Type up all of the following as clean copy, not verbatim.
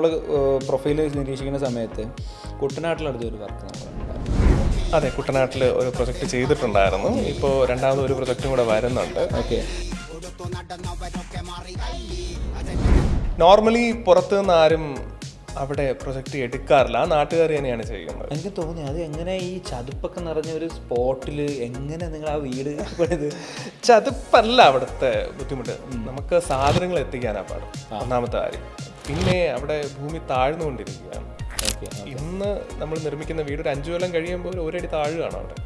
നമ്മൾ പ്രൊഫൈൽ നിരീക്ഷിക്കുന്ന സമയത്ത് കുട്ടനാട്ടിലടുത്ത് ഒരു വർക്ക് അതെ, കുട്ടനാട്ടിൽ ഒരു പ്രൊജക്റ്റ് ചെയ്തിട്ടുണ്ടായിരുന്നു. ഇപ്പോൾ രണ്ടാമത് ഒരു പ്രൊജക്റ്റും കൂടെ വരുന്നുണ്ട്. ഓക്കെ. നോർമലി പുറത്തു നിന്ന് ആരും അവിടെ പ്രൊജക്റ്റ് എടുക്കാറില്ല, ആ നാട്ടുകാർ തന്നെയാണ് ചെയ്യുന്നത്. എനിക്ക് തോന്നി അത് എങ്ങനെ ഈ ചതുപ്പൊക്കെ നിറഞ്ഞ ഒരു സ്പോട്ടിൽ എങ്ങനെ നിങ്ങൾ ആ വീട് പണിത്? ചതുപ്പല്ല അവിടുത്തെ ബുദ്ധിമുട്ട്, നമുക്ക് സാധനങ്ങൾ എത്തിക്കാനാണ് പാട്, ഒന്നാമത്തെ കാര്യം. പിന്നെ അവിടെ ഭൂമി താഴ്ന്നുകൊണ്ടിരിക്കുകയാണ്. ഇന്ന് നമ്മൾ നിർമ്മിക്കുന്ന വീട് ഒരു 5 കൊല്ലം കഴിയുമ്പോൾ ഒരടി താഴുകയാണ് അവിടെ.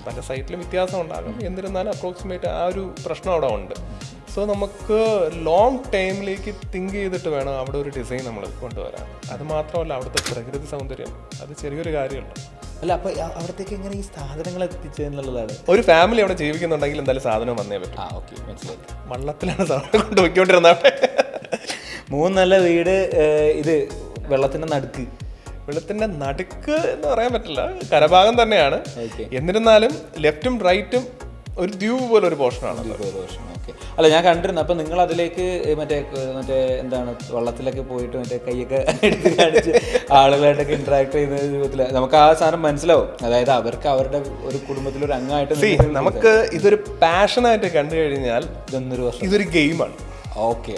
പല സൈറ്റിലും വ്യത്യാസം ഉണ്ടാകും, എന്നിരുന്നാലും അപ്രോക്സിമേറ്റ് ആ ഒരു പ്രശ്നം അവിടെ ഉണ്ട്. സോ നമുക്ക് ലോങ് ടൈമിലേക്ക് തിങ്ക് ചെയ്തിട്ട് വേണം അവിടെ ഒരു ഡിസൈൻ നമ്മൾ കൊണ്ടുവരാൻ. അത് മാത്രമല്ല, അവിടുത്തെ പ്രകൃതി സൗന്ദര്യം അത് ചെറിയൊരു കാര്യമുണ്ട്. അല്ല, അപ്പോൾ അവിടത്തേക്ക് എങ്ങനെ ഈ സാധനങ്ങൾ എത്തിച്ചെന്നുള്ളതാണ്. ഒരു ഫാമിലി അവിടെ ജീവിക്കുന്നുണ്ടെങ്കിൽ എന്തായാലും സാധനം വന്നേ പറ്റും. ഓക്കെ, മനസ്സിലായി. വള്ളത്തിലാണ് സാധനം കൊണ്ടുപോയിക്കൊണ്ടിരുന്നത് അവിടെ. 3 നില വീട്, ഇത് വെള്ളത്തിൻ്റെ നടുക്ക്. വെള്ളത്തിന്റെ നടുക്ക് എന്ന് പറയാൻ പറ്റില്ല, കരഭാഗം തന്നെയാണ്. എന്നിരുന്നാലും ലെഫ്റ്റും റൈറ്റും ഒരു ദ്വീപ് പോലെ ഒരു പോർഷനാണ്. ഓക്കെ. അല്ല, ഞാൻ കണ്ടിരുന്നു. അപ്പം നിങ്ങൾ അതിലേക്ക് മറ്റേ എന്താണ് വള്ളത്തിലൊക്കെ പോയിട്ട് മറ്റേ കൈയൊക്കെ എടുത്ത് കാണിച്ച് ആളുകളായിട്ടൊക്കെ ഇന്ററാക്ട് ചെയ്യുന്ന രൂപത്തിൽ നമുക്ക് ആ സാധനം മനസ്സിലാവും. അതായത് അവർക്ക് അവരുടെ ഒരു കുടുംബത്തിലൊരു അംഗമായിട്ട് നമുക്ക് ഇതൊരു പാഷനായിട്ട് കണ്ടു കഴിഞ്ഞാൽ ഇതൊന്നൊരു വർഷം ഇതൊരു ഗെയിമാണ്. ഓക്കെ.